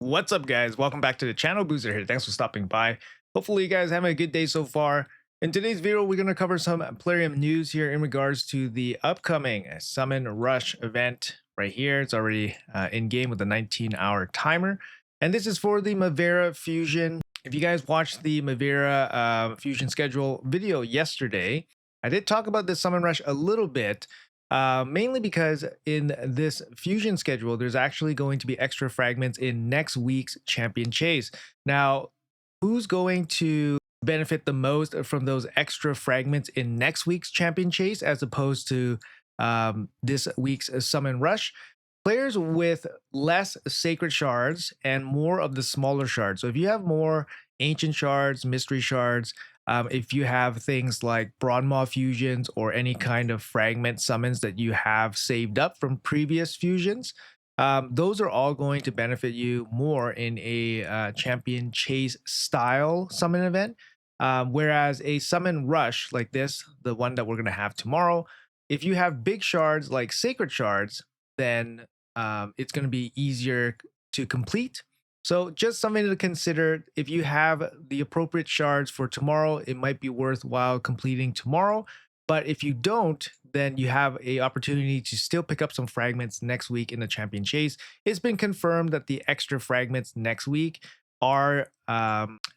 What's up, guys? Welcome back to the channel. Boozer here. Thanks for stopping by. Hopefully, you guys having a good day so far. In today's video, we're going to cover some Plarium news here in regards to the upcoming Summon Rush event right here. It's already in game with a 19-hour timer, and this is for the Mavara Fusion. If you guys watched the Mavara Fusion schedule video yesterday, I did talk about this Summon Rush a little bit. Mainly because in this fusion schedule, there's actually going to be extra fragments in next week's champion chase. Now, who's going to benefit the most from those extra fragments in next week's champion chase as opposed to this week's summon rush? Players with less sacred shards and more of the smaller shards. So if you have more ancient shards, mystery shards, if you have things like Mavara fusions or any kind of fragment summons that you have saved up from previous fusions, those are all going to benefit you more in a champion chase style summon event. Whereas a summon rush like this, the one that we're going to have tomorrow, if you have big shards like sacred shards, then it's going to be easier to complete. So just something to consider. If you have the appropriate shards for tomorrow, it might be worthwhile completing tomorrow. But if you don't, then you have a opportunity to still pick up some fragments next week in the champion chase. It's been confirmed that the extra fragments next week are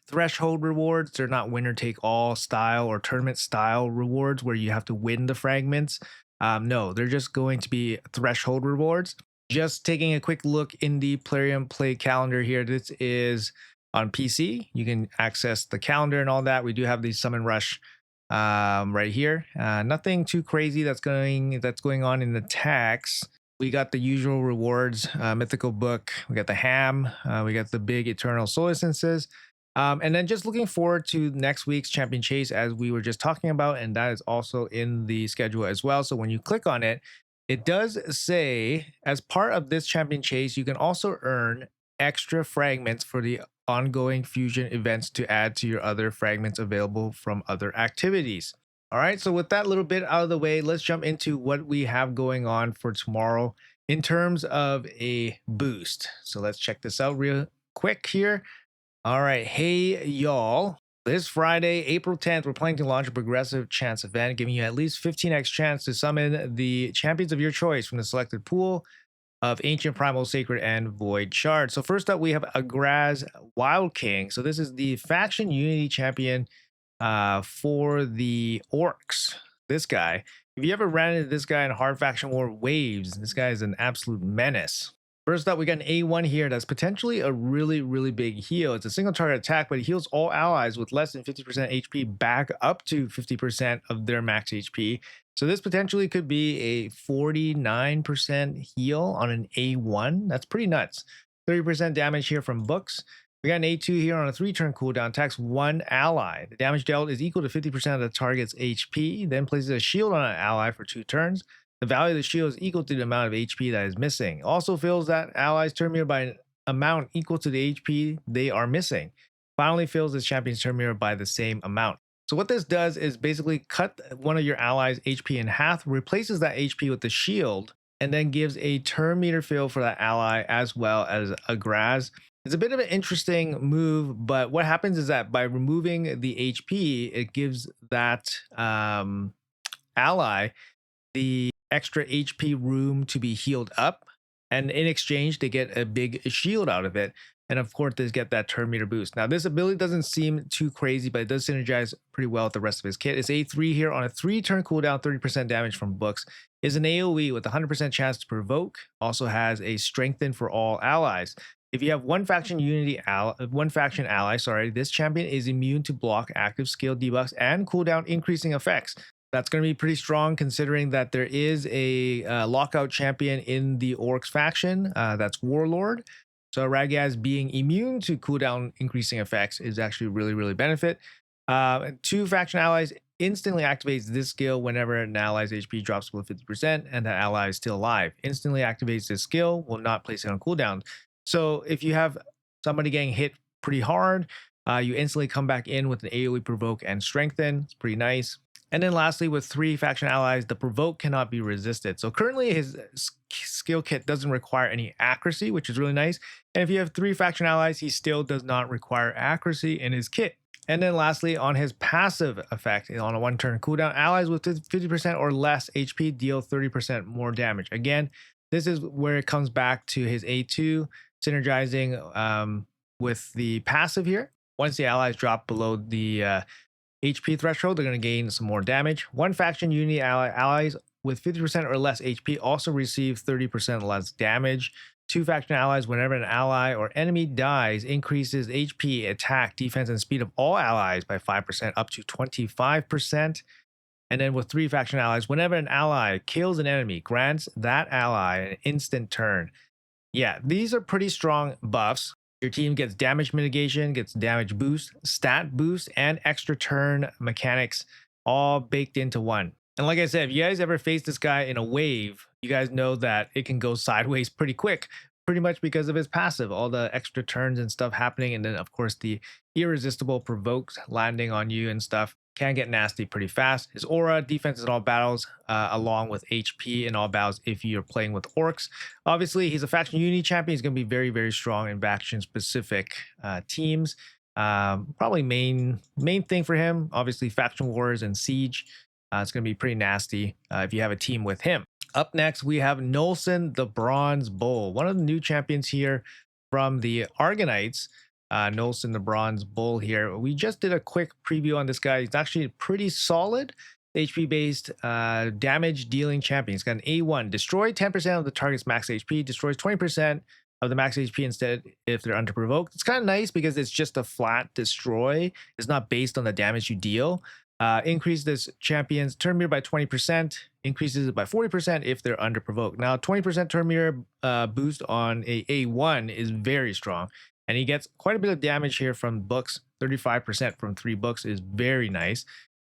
threshold rewards. They're not winner take all style or tournament style rewards where you have to win the fragments. No, they're just going to be threshold rewards. Just taking a quick look in the Plarium play calendar here. This is on PC. You can access the calendar and all that. We do have the Summon Rush right here. Nothing too crazy that's going on in the tax. We got the usual rewards, mythical book. We got the ham. We got the big eternal soul essences. And then just looking forward to next week's champion chase, as we were just talking about, and that is also in the schedule as well. So when you click on it, it does say, as part of this champion chase, you can also earn extra fragments for the ongoing fusion events to add to your other fragments available from other activities. All right, so with that little bit out of the way, let's jump into what we have going on for tomorrow in terms of a boost. So let's check this out real quick here. All right, hey y'all. This Friday, April 10th, we're planning to launch a progressive chance event, giving you at least 15x chance to summon the champions of your choice from the selected pool of ancient, primal, sacred, and void shards. So first up, we have Agraz Wild King. So this is the faction unity champion for the orcs. This guy, if you ever ran into this guy in hard faction war waves, this guy is an absolute menace. First up, we got an A1 here that's potentially a really big heal. It's a single target attack, but it heals all allies with less than 50% HP back up to 50% of their max HP. So this potentially could be a 49% heal on an A1. That's pretty nuts. 30% damage here from books. We got an A2 here on a 3-turn cooldown, attacks one ally. The damage dealt is equal to 50% of the target's HP, then places a shield on an ally for 2 turns. The value of the shield is equal to the amount of HP that is missing. Also fills that allies turn meter by an amount equal to the HP they are missing. Finally fills this champion's turn meter by the same amount. So what this does is basically cut one of your allies' HP in half, replaces that HP with the shield, and then gives a turn meter fill for that ally as well as a Graz. It's a bit of an interesting move, but what happens is that by removing the HP, it gives that ally the extra HP room to be healed up, and in exchange they get a big shield out of it, and of course they get that turn meter boost. Now this ability doesn't seem too crazy, but it does synergize pretty well with the rest of his kit. It's A3 here on a 3-turn cooldown, 30% damage from books, is an AoE with 100% chance to provoke, also has a strengthen for all allies. If you have one faction ally, this champion is immune to block active skill debuffs and cooldown increasing effects. That's going to be pretty strong considering that there is a lockout champion in the Orcs faction. That's Warlord. So Ragaz being immune to cooldown increasing effects is actually really benefit. 2 faction allies instantly activates this skill whenever an ally's HP drops below 50% and that ally is still alive. Instantly activates this skill, will not place it on cooldown. So if you have somebody getting hit pretty hard, you instantly come back in with an AoE provoke and strengthen. It's pretty nice. And then lastly, with 3 faction allies, the provoke cannot be resisted. So currently his skill kit doesn't require any accuracy, which is really nice. And if you have 3 faction allies, he still does not require accuracy in his kit. And then lastly, on his passive effect, on a 1-turn cooldown, allies with 50% or less HP deal 30% more damage. Again, this is where it comes back to his A2 synergizing with the passive here. Once the allies drop below the HP threshold, they're going to gain some more damage. One faction unity allies with 50% or less HP also receive 30% less damage. 2 faction allies, whenever an ally or enemy dies, increases HP, attack, defense, and speed of all allies by 5% up to 25%. And then with 3 faction allies, whenever an ally kills an enemy, grants that ally an instant turn. Yeah, these are pretty strong buffs. Your team gets damage mitigation, gets damage boost, stat boost, and extra turn mechanics all baked into one. And like I said, if you guys ever face this guy in a wave, you guys know that it can go sideways pretty quick, pretty much because of his passive, all the extra turns and stuff happening. And then, of course, the irresistible provokes landing on you and stuff can get nasty pretty fast. His aura, defense in all battles, along with HP in all battles if you're playing with orcs. Obviously, he's a faction unity champion. He's going to be very, very strong in faction-specific teams. Probably main thing for him, obviously, faction wars and siege. It's going to be pretty nasty if you have a team with him. Up next, we have Nolson the Bronze Bull, one of the new champions here from the Argonauts. Nolson the Bronze Bull here. We just did a quick preview on this guy. He's actually pretty solid HP based damage dealing champion. He's got an A1, destroy 10% of the target's max HP, destroys 20% of the max HP instead if they're under provoked. It's kind of nice because it's just a flat destroy. It's not based on the damage you deal. Increase this champion's turn meter by 20%, increases it by 40% if they're under provoked. Now, 20% turn meter boost on a A1 is very strong. And he gets quite a bit of damage here from books. 35% from 3 books is very nice.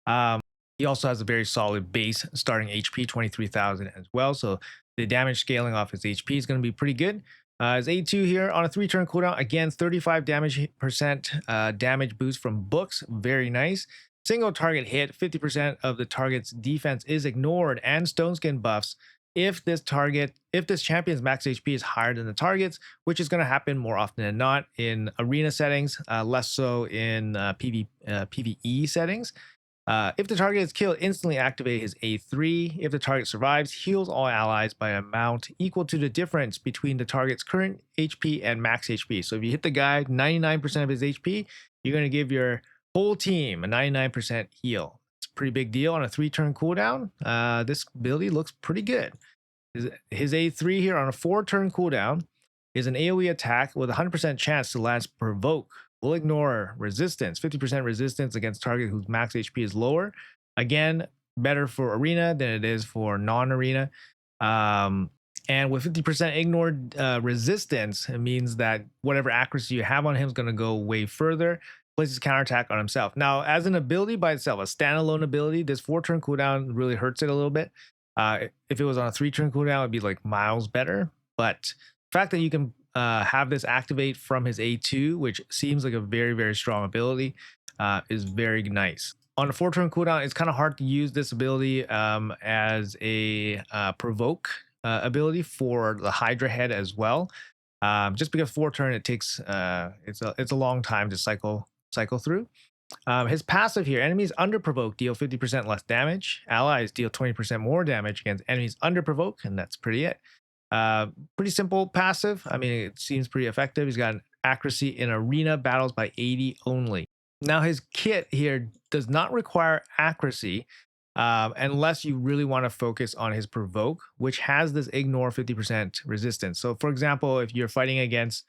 He also has a very solid base starting HP, 23,000 as well. So the damage scaling off his HP is going to be pretty good. His A2 here on a 3-turn cooldown, again, 35% damage boost from books. Very nice. Single target hit, 50% of the target's defense is ignored, and stone skin buffs if this champion's max HP is higher than the target's, which is going to happen more often than not in arena settings, less so in PvE settings. If the target is killed, instantly activate his A3. If the target survives, heals all allies by an amount equal to the difference between the target's current HP and max HP. So if you hit the guy 99% of his HP, you're going to give your whole team a 99% heal. It's a pretty big deal on a 3-turn cooldown. This ability looks pretty good. His A3 here on a 4-turn cooldown is an AoE attack with a 100% chance to last provoke. Will ignore resistance, 50% resistance against target whose max HP is lower. Again, better for arena than it is for non-arena. And with 50% ignored resistance, it means that whatever accuracy you have on him is going to go way further. Places counterattack on himself. Now, as an ability by itself, a standalone ability, this 4-turn cooldown really hurts it a little bit. If it was on a 3-turn cooldown, it'd be like miles better. But the fact that you can have this activate from his A2, which seems like a very, very strong ability, is very nice. On a 4-turn cooldown, it's kind of hard to use this ability as a provoke ability for the Hydra head as well. Just because 4-turn, it takes it's a long time to cycle through. His passive here, enemies under provoke deal 50% less damage. Allies deal 20% more damage against enemies under provoke, and that's pretty it. Pretty simple passive. I mean, it seems pretty effective. He's got an accuracy in arena battles by 80 only. Now, his kit here does not require accuracy unless you really want to focus on his provoke, which has this ignore 50% resistance. So, for example, if you're fighting against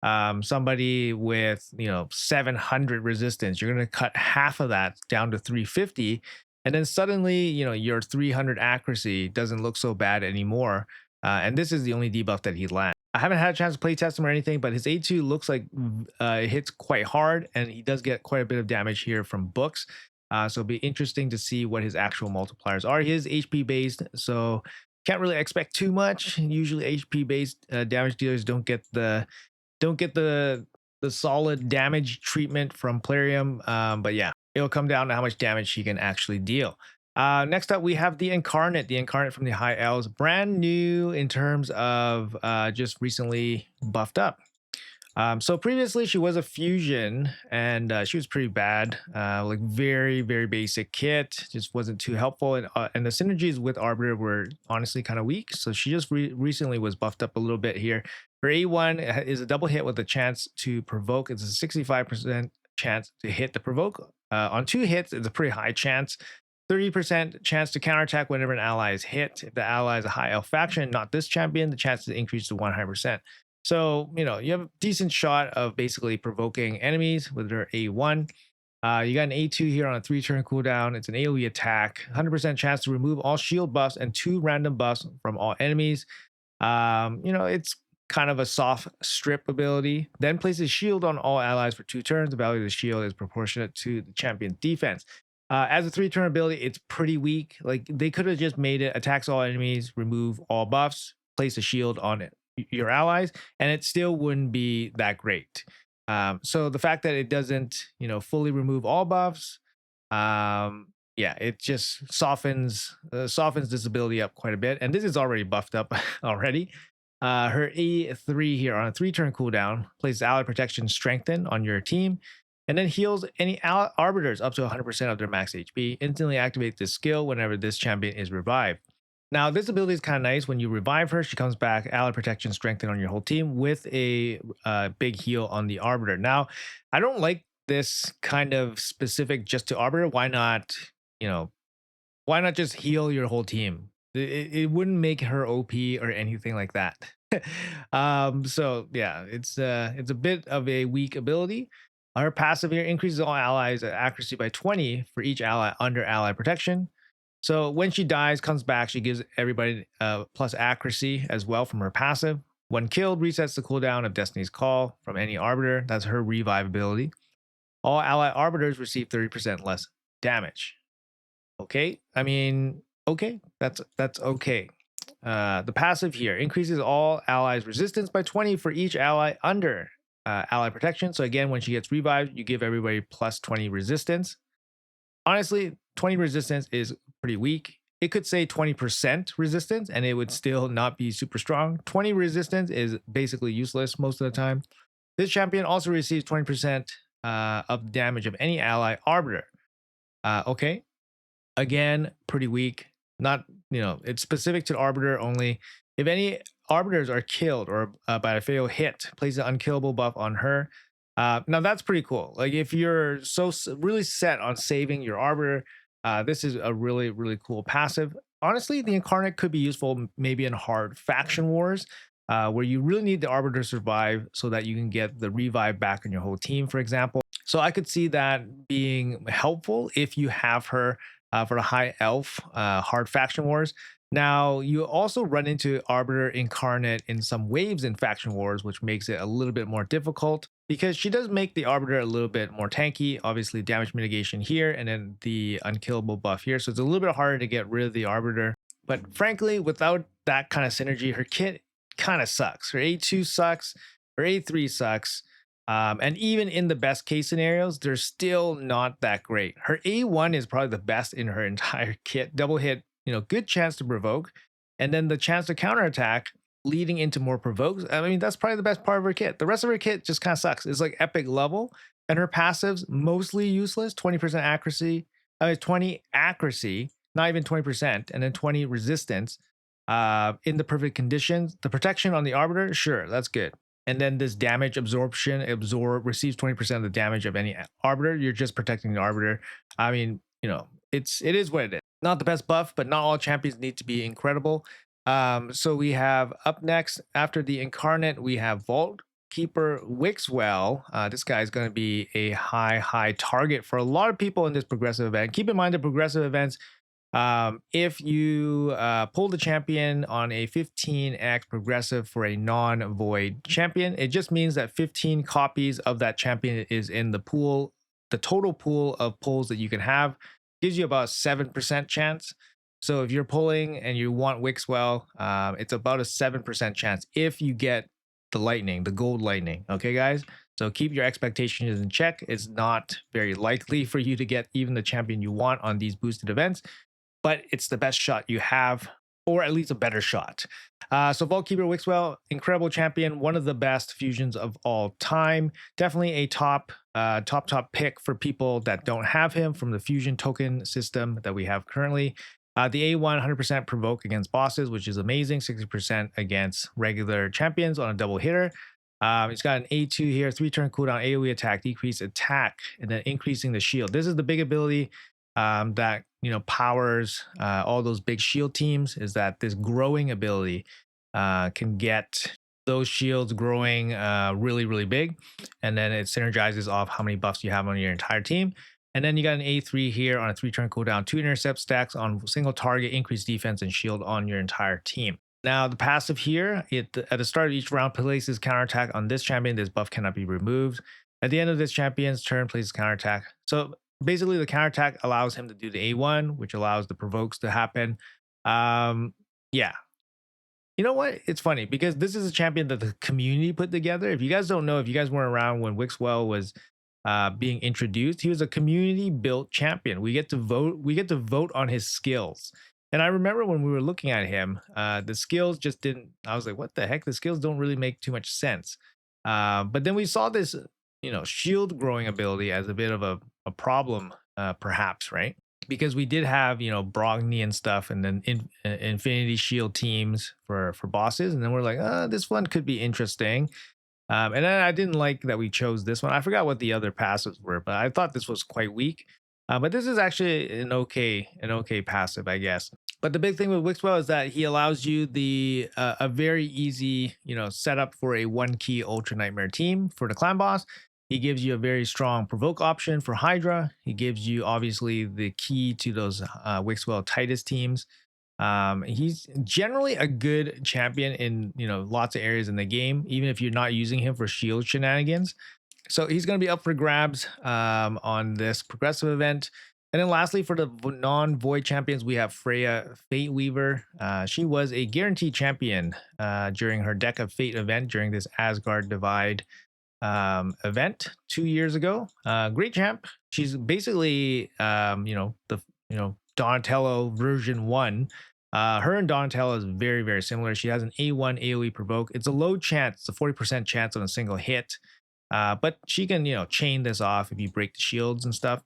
somebody with 700 resistance, you're going to cut half of that down to 350, and then suddenly your 300 accuracy doesn't look so bad anymore. And this is the only debuff that he lands. I haven't had a chance to play test him or anything, but his A2 looks like it hits quite hard, and he does get quite a bit of damage here from books. So it'll be interesting to see what his actual multipliers are. He is HP based, so can't really expect too much. Usually HP based damage dealers don't get the solid damage treatment from Plarium. But yeah, It'll come down to how much damage she can actually deal. Next up, we have the Incarnate. The Incarnate from the High Elves, brand new in terms of just recently buffed up. So previously she was a fusion and she was pretty bad, like very, very basic kit, just wasn't too helpful. And the synergies with Arbiter were honestly kind of weak. So she just recently was buffed up a little bit here. Her A1 is a double hit with a chance to provoke. It's a 65% chance to hit the provoke. On 2 hits, it's a pretty high chance. 30% chance to counterattack whenever an ally is hit. If the ally is a high elf faction, not this champion, the chance is increased to 100%. So, you have a decent shot of basically provoking enemies with their A1. You got an A2 here on a 3-turn cooldown. It's an AoE attack, 100% chance to remove all shield buffs and 2 random buffs from all enemies. It's kind of a soft strip ability. Then places shield on all allies for 2 turns. The value of the shield is proportionate to the champion's defense. As a 3-turn ability, it's pretty weak. Like they could have just made it attacks all enemies, remove all buffs, place a shield on it your allies, and it still wouldn't be that great. So the fact that it doesn't, fully remove all buffs, yeah, it just softens this ability up quite a bit. And this is already buffed up already. Her E3 here on a 3-turn cooldown places ally protection strengthen on your team, and then heals any arbiters up to 100% of their max HP. Instantly activate this skill whenever this champion is revived. Now, this ability is kind of nice. When you revive her, she comes back, ally protection strengthen on your whole team with a big heal on the Arbiter. Now, I don't like this kind of specific just to Arbiter. Why not just heal your whole team? It wouldn't make her OP or anything like that. So yeah, it's a bit of a weak ability. Her passive here increases all allies' accuracy by 20 for each ally under ally protection. So when she dies, comes back, she gives everybody plus accuracy as well from her passive. When killed, resets the cooldown of Destiny's Call from any arbiter. That's her revive ability. All ally arbiters receive 30% less damage. Okay, I mean, okay, that's okay. The passive here increases all allies' resistance by 20 for each ally under ally protection. So again, when she gets revived, you give everybody plus 20 resistance. Honestly, 20 resistance is pretty weak. It could say 20% resistance and it would still not be super strong. 20 resistance is basically useless most of the time. This champion also receives 20% of damage of any ally arbiter. Okay. Again, pretty weak. Not, it's specific to the arbiter only. If any arbiters are killed or by a fatal hit, place an unkillable buff on her. Now that's pretty cool. Like if you're really set on saving your arbiter, this is a really, really cool passive. Honestly, the Incarnate could be useful maybe in hard faction wars, where you really need the arbiter to survive so that you can get the revive back on your whole team, for example. So I could see that being helpful if you have her for the high elf hard faction wars. Now, you also run into Arbiter Incarnate in some waves in Faction Wars, which makes it a little bit more difficult because she does make the Arbiter a little bit more tanky. Obviously, damage mitigation here and then the unkillable buff here. So it's a little bit harder to get rid of the Arbiter. But frankly, without that kind of synergy, her kit kind of sucks. Her A2 sucks, her A3 sucks. And even in the best case scenarios, they're still not that great. Her A1 is probably the best in her entire kit. Double hit, good chance to provoke. And then the chance to counterattack leading into more provokes. I mean, that's probably the best part of her kit. The rest of her kit just kind of sucks. It's like epic level. And her passives, mostly useless, 20% accuracy. 20 accuracy, not even 20%. And then 20 resistance in the perfect conditions. The protection on the Arbiter, sure, that's good. And then this damage absorption, receives 20% of the damage of any arbiter. You're just protecting the arbiter. I mean, it is what it is. Not the best buff, but not all champions need to be incredible. So we have up next after the Incarnate, we have Vault Keeper Wixwell. This guy is going to be a high target for a lot of people in this progressive event. Keep in mind the progressive events. If you pull the champion on a 15x progressive for a non-void champion, it just means that 15 copies of that champion is in the pool. The total pool of pulls that you can have gives you about 7% chance. So if you're pulling and you want Wixwell, it's about a 7% chance if you get the lightning, the gold lightning. Okay, guys. So keep your expectations in check. It's not very likely for you to get even the champion you want on these boosted events, but it's the best shot you have, or at least a better shot. So Vaultkeeper Wixwell, incredible champion, one of the best fusions of all time. Definitely a top pick for people that don't have him from the fusion token system that we have currently. The A1 100% provoke against bosses, which is amazing. 60% against regular champions on a double hitter. It's got an A2 here, 3-turn cooldown, AoE attack, decrease attack, and then increasing the shield. This is the big ability that powers all those big shield teams, is that this growing ability can get those shields growing really big, and then it synergizes off how many buffs you have on your entire team. And then you got an A3 here on a 3-turn cooldown, 2 intercept stacks on single target, increased defense and shield on your entire team. Now the passive here, at the start of each round, places counterattack on this champion. This buff cannot be removed. At the end of this champion's turn, places counterattack. So basically the counterattack allows him to do the A1, which allows the provokes to happen. Yeah. You know what? It's funny because this is a champion that the community put together. If you guys don't know, if you guys weren't around when Wixwell was being introduced, he was a community built champion. We get to vote on his skills. And I remember when we were looking at him, the skills just didn't, I was like, what the heck? The skills don't really make too much sense. But then we saw this, shield growing ability as a bit of a problem, perhaps, right? Because we did have, Brogni and stuff, and then Infinity Shield teams for bosses. And then we're like, this one could be interesting. And then I didn't like that we chose this one. I forgot what the other passives were, but I thought this was quite weak. But this is actually an okay passive, I guess. But the big thing with Wixwell is that he allows you a very easy, setup for a 1-key Ultra Nightmare team for the clan boss. He gives you a very strong provoke option for Hydra. He gives you obviously the key to those Wixwell Titus teams. He's generally a good champion in lots of areas in the game, even if you're not using him for shield shenanigans. So he's going to be up for grabs on this progressive event. And then lastly, for the non-void champions, we have Freya Fate Weaver. She was a guaranteed champion during her Deck of Fate event during this Asgard Divide event 2 years ago. Great champ. She's basically Donatello version 1. Her and Donatello is very similar. She has an A1 AoE provoke. It's a low chance, it's a 40% chance on a single hit. But she can, chain this off if you break the shields and stuff.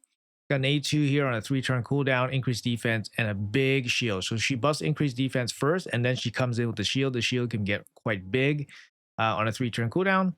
Got an A2 here on a 3-turn cooldown, increased defense, and a big shield. So she busts increased defense first, and then she comes in with the shield. The shield can get quite big on a 3-turn cooldown.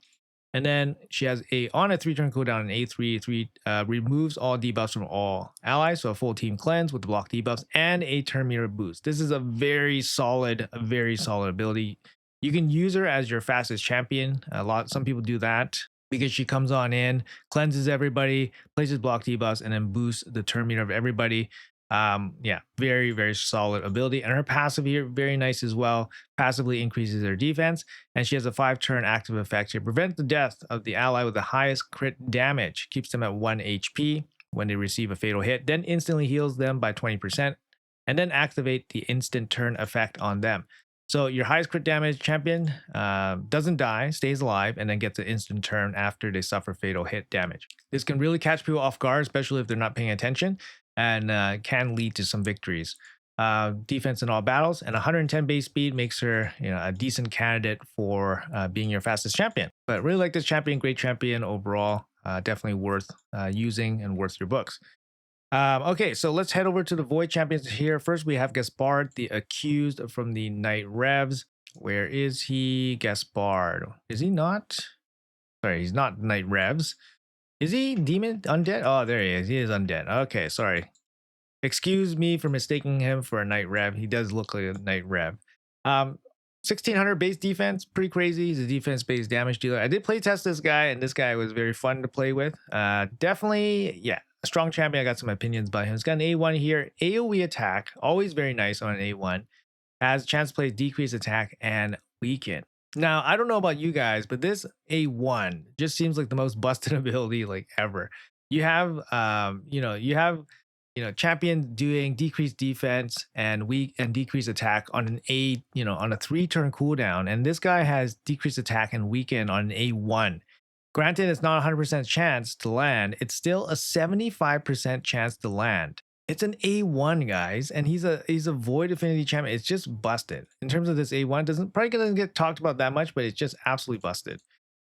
And then she has on a 3-turn cooldown, an A3, removes all debuffs from all allies. So a full team cleanse with the block debuffs and a turn meter boost. This is a very solid ability. You can use her as your fastest champion. Some people do that because she comes on in, cleanses everybody, places block debuffs, and then boosts the turn meter of everybody. Very solid ability. And her passive here, very nice as well. Passively increases their defense, and she has a 5-turn active effect here. Prevent the death of the ally with the highest crit damage. Keeps them at 1 HP when they receive a fatal hit, then instantly heals them by 20%, and then activate the instant turn effect on them. So your highest crit damage champion doesn't die, stays alive, and then gets an instant turn after they suffer fatal hit damage. This can really catch people off guard, especially if they're not paying attention, and can lead to some victories. Defense in all battles, and 110 base speed makes her a decent candidate for being your fastest champion. But really like this champion, great champion overall. Definitely worth using and worth your books. Okay, so let's head over to the Void champions here. First, we have Gaspard, the accused from the Night Revs. Where is he? Gaspard. Is he not? Sorry, he's not Night Revs. Is he demon undead? Oh, there he is. He is undead. Okay, sorry. Excuse me for mistaking him for a Night Rev. He does look like a Night Rev. 1600 base defense, pretty crazy. He's a defense-based damage dealer. I did play test this guy, and this guy was very fun to play with. Definitely, yeah, a strong champion. I got some opinions about him. He's got an A1 here. AoE attack, always very nice on an A1. Has a chance to play decrease attack and weaken. Now, I don't know about you guys, but this A1 just seems like the most busted ability like ever. You have, you have champion doing decreased defense and weak and decreased attack on an on a 3-turn cooldown, and this guy has decreased attack and weaken on an A1. Granted, it's not a 100% chance to land. It's still a 75% chance to land. It's an A1, guys, and he's a void affinity champion. It's just busted. In terms of this A1, doesn't get talked about that much, but it's just absolutely busted.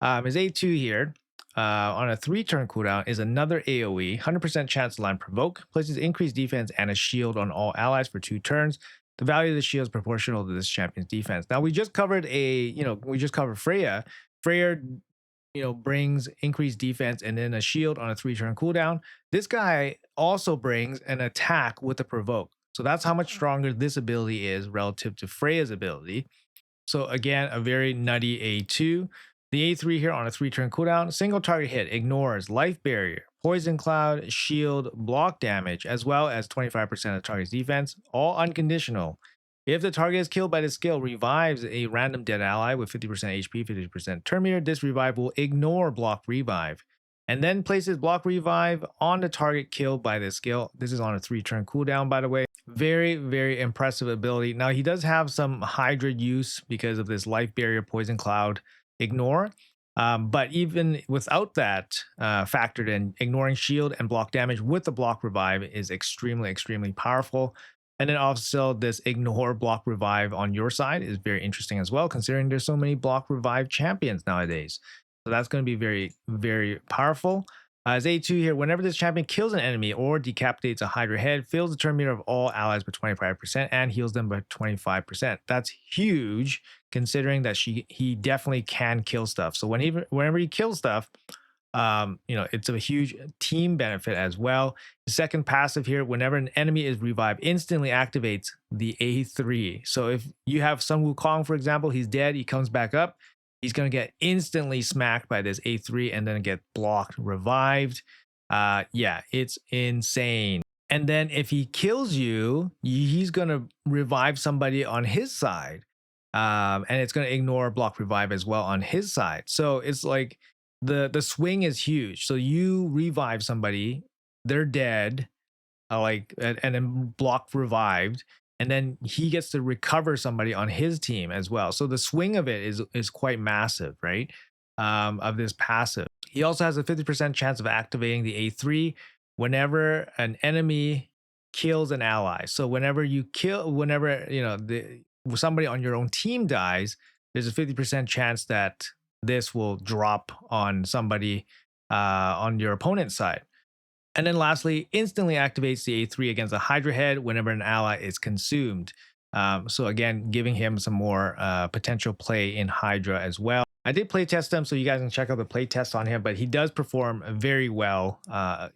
His A2 here on a 3-turn cooldown is another AoE, 100% chance to land provoke, places increased defense and a shield on all allies for 2 turns. The value of the shield is proportional to this champion's defense. Now we just covered Freya. Freya, brings increased defense and then a shield on a 3-turn cooldown. This guy also brings an attack with a provoke. So that's how much stronger this ability is relative to Freya's ability. So again, a very nutty A2. The A3 here on a 3-turn cooldown, single target hit, ignores life barrier, poison cloud, shield, block damage, as well as 25% of the target's defense, all unconditional. If the target is killed by the skill, revives a random dead ally with 50% HP, 50% turn meter, this revive will ignore block revive, and then places block revive on the target killed by this skill. This is on a 3-turn cooldown, by the way. Very, very impressive ability. Now, he does have some Hydra use because of this life barrier, poison cloud, ignore. But even without that factored in, ignoring shield and block damage with the block revive is extremely, extremely powerful. And then also this ignore block revive on your side is very interesting as well, considering there's so many block revive champions nowadays. So that's going to be very, very powerful. As A2 here, whenever this champion kills an enemy or decapitates a Hydra head, fills the turn meter of all allies by 25% and heals them by 25%. That's huge, considering that he definitely can kill stuff. So whenever he kills stuff, it's a huge team benefit as well. The second passive here, whenever an enemy is revived, instantly activates the A3. So if you have Sun Wukong, for example, he's dead, he comes back up, he's going to get instantly smacked by this A3 and then get blocked, revived. Yeah, it's insane. And then if he kills you, he's going to revive somebody on his side. And it's going to ignore block revive as well on his side. So it's like the swing is huge. So you revive somebody, they're dead, and then block revived, and then he gets to recover somebody on his team as well. So the swing of it is quite massive, right? Of this passive. He also has a 50% chance of activating the A3 whenever an enemy kills an ally. So whenever somebody on your own team dies, there's a 50% chance that this will drop on somebody on your opponent's side. And then lastly, instantly activates the A3 against a Hydra head whenever an ally is consumed. So again, giving him some more potential play in Hydra as well. I did play test him, so you guys can check out the play test on him, but he does perform very well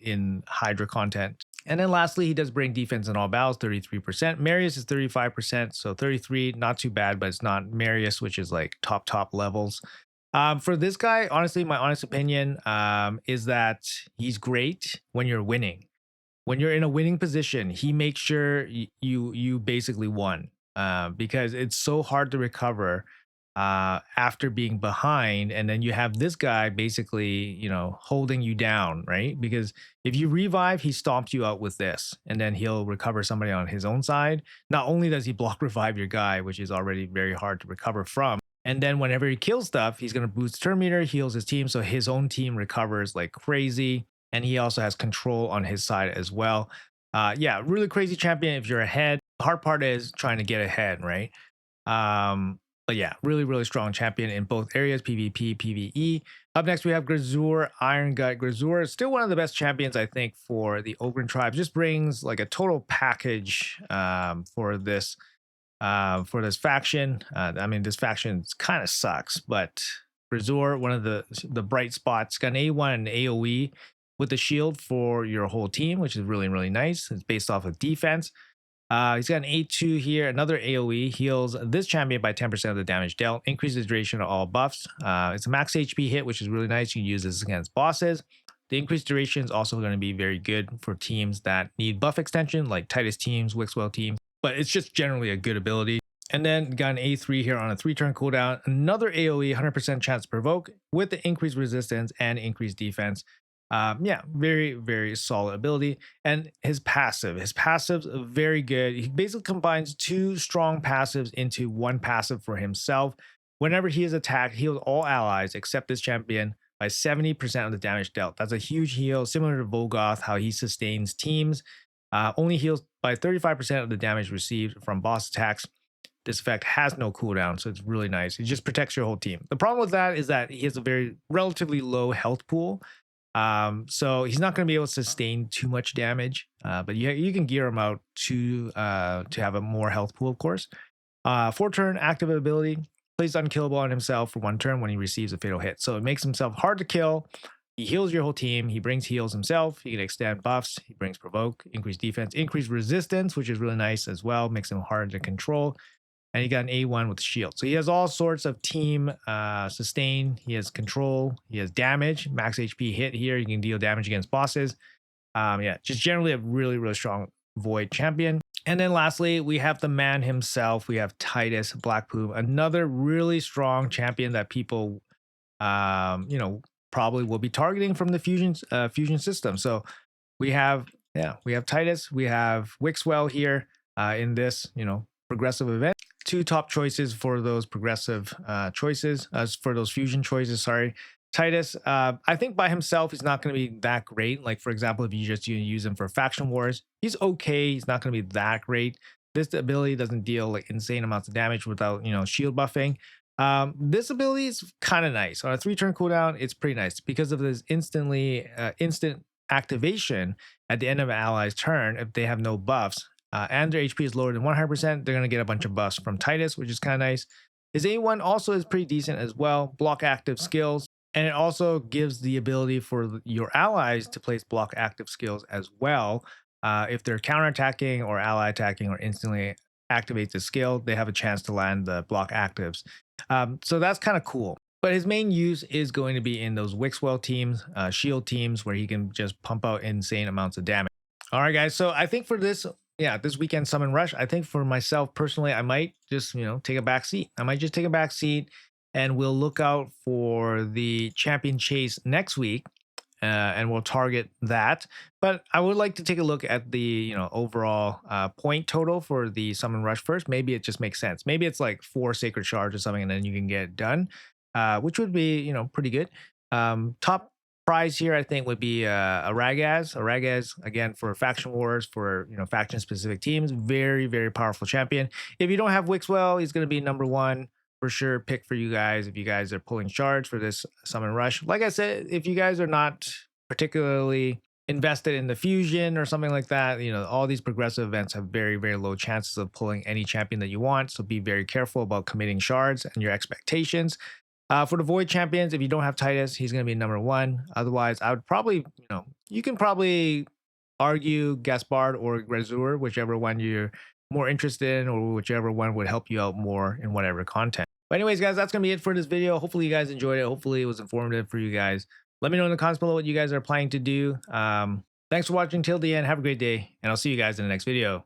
in Hydra content. And then lastly, he does bring defense in all battles, 33%. Marius is 35%, so 33, not too bad, but it's not Marius, which is like top levels. For this guy, honestly, my honest opinion is that he's great when you're winning. When you're in a winning position, he makes sure you basically won because it's so hard to recover after being behind, and then you have this guy basically holding you down, right? Because if you revive, he stomps you out with this, and then he'll recover somebody on his own side. Not only does he block revive your guy, which is already very hard to recover from, and then whenever he kills stuff, he's going to boost turn meter, heals his team, so his own team recovers like crazy. And he also has control on his side as well. Yeah, really crazy champion if you're ahead. The hard part is trying to get ahead, right? But yeah, really strong champion in both areas, PvP, PvE. Up next, we have Grazur, Iron Gut. Grazur is still one of the best champions, I think, for the Ogryn tribe. Just brings like a total package for this faction. I mean, this faction kind of sucks, but Grazur, one of the bright spots, got an A1 and AoE with the shield for your whole team, which is really nice. It's based off of defense. He's got an A2 here, another AoE, heals this champion by 10% of the damage dealt, increases duration of all buffs. It's a max HP hit, which is really nice. You can use this against bosses. The increased duration is also going to be very good for teams that need buff extension, like Titus teams, Wixwell teams, but it's just generally a good ability. And then got an A3 here on a 3-turn cooldown, another AoE, 100% chance to provoke with the increased resistance and increased defense. Yeah, very, very solid ability. And his passive's very good. He basically combines two strong passives into one passive for himself. Whenever he is attacked, heals all allies except this champion by 70% of the damage dealt. That's a huge heal, similar to Volgoth, how he sustains teams. Only heals by 35% of the damage received from boss attacks. This effect has no cooldown, so it's really nice. It just protects your whole team. The problem with that is that he has a very relatively low health pool. So he's not going to be able to sustain too much damage, but you can gear him out to have a more health pool, of course. 4-turn active ability, plays unkillable on himself for 1 turn when he receives a fatal hit. So it makes himself hard to kill. He heals your whole team. He brings heals himself. He can extend buffs. He brings provoke, increase defense, increase resistance, which is really nice as well. Makes him hard to control. And he got an A1 with shield. So he has all sorts of team sustain. He has control. He has damage, max HP hit here. You can deal damage against bosses. Yeah, just generally a really, really strong Void champion. And then lastly, we have the man himself. We have Titus Blackpool, another really strong champion that people, probably will be targeting from the fusion system. So we have Titus, we have Wixwell here in this, progressive event. Two top choices for those progressive choices, for those fusion choices, sorry. Titus, I think by himself, he's not going to be that great. Like, for example, if you just use him for faction wars, he's okay. He's not going to be that great. This ability doesn't deal like insane amounts of damage without, shield buffing. This ability is kind of nice. On a 3-turn cooldown, it's pretty nice because of this instant activation at the end of an ally's turn if they have no buffs. And their HP is lower than 100%, they're going to get a bunch of buffs from Titus, which is kind of nice. His A1 also is pretty decent as well. Block active skills. And it also gives the ability for your allies to place block active skills as well. If they're counterattacking or ally attacking or instantly activates a skill, they have a chance to land the block actives. So that's kind of cool. But his main use is going to be in those Wixwell teams, shield teams, where he can just pump out insane amounts of damage. All right, guys. So I think for this weekend summon rush, I think for myself personally, I might just, take a back seat. I might just take a back seat and we'll look out for the champion chase next week. And we'll target that. But I would like to take a look at the overall point total for the summon rush first. Maybe it just makes sense. Maybe it's like 4 sacred shards or something, and then you can get it done, which would be pretty good. Top prize here I think would be a Ragaz. A Ragaz again for faction wars, for faction specific teams. Very, very powerful champion. If you don't have Wixwell, he's going to be number 1. For sure pick for you guys if you guys are pulling shards for this summon rush. Like I said, if you guys are not particularly invested in the fusion or something like that, all these progressive events have very, very low chances of pulling any champion that you want. So be very careful about committing shards and your expectations. For the Void champions, if you don't have Titus, he's going to be number 1. Otherwise, I would probably, you can probably argue Gaspard or Grazur, whichever one you're more interested in or whichever one would help you out more in whatever content. But anyways, guys, that's going to be it for this video. Hopefully you guys enjoyed it. Hopefully it was informative for you guys. Let me know in the comments below what you guys are planning to do. Thanks for watching till the end. Have a great day, and I'll see you guys in the next video.